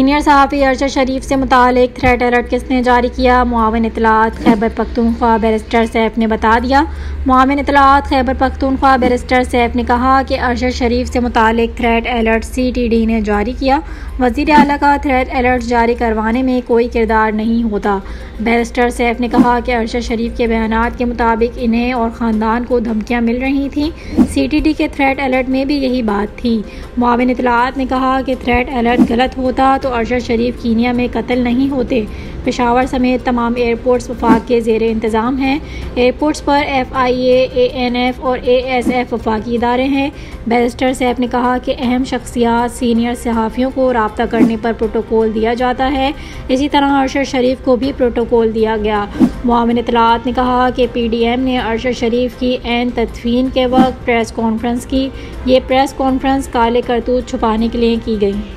Senior सहाफ़ी अरशद शरीफ से मुतालिक थ्रेट अलर्ट किसने जारी किया? मुआविन इत्तलात खैबर पख्तूनख्वा बैरिस्टर सैफ ने बता दिया। मुआविन इत्तलात खैबर पख्तूनख्वा बैरिस्टर सैफ ने कहा कि अरशद शरीफ से मुतालिक थ्रेट अलर्ट CTD ने जारी किया। वज़ीर आला का थ्रेट अलर्ट जारी करवाने में कोई किरदार नहीं होता। बैरिस्टर सैफ ने कहा कि अरशद शरीफ के बयानात के मुताबिक इन्हें और ख़ानदान को धमकियाँ मिल रही थीं। CTD के थ्रेट अलर्ट में भी यही बात थी। मुआविन इत्तलात ने कहा कि थ्रेट अलर्ट गलत होता तो अरशद शरीफ कीनिया में कत्ल नहीं होते। पेशावर समेत तमाम एयरपोर्ट्स वफाक के ज़ेर इंतज़ाम हैं। एयरपोर्ट्स पर FIA, ANF और ASF वफाकी इदारे हैं। बैरिस्टर सैफ ने कहा कि अहम शख्सियात सीनियर सहाफ़ियों को रब्ता करने पर प्रोटोकॉल दिया जाता है, इसी तरह अरशद शरीफ को भी प्रोटोकॉल दिया गया। मुआविन इत्तलात ने कहा कि PDM ने अरशद शरीफ की ऐन तदफीन के वक्त प्रेस कॉन्फ्रेंस की। ये प्रेस कॉन्फ्रेंस काले करतूत छुपाने के लिए की गई।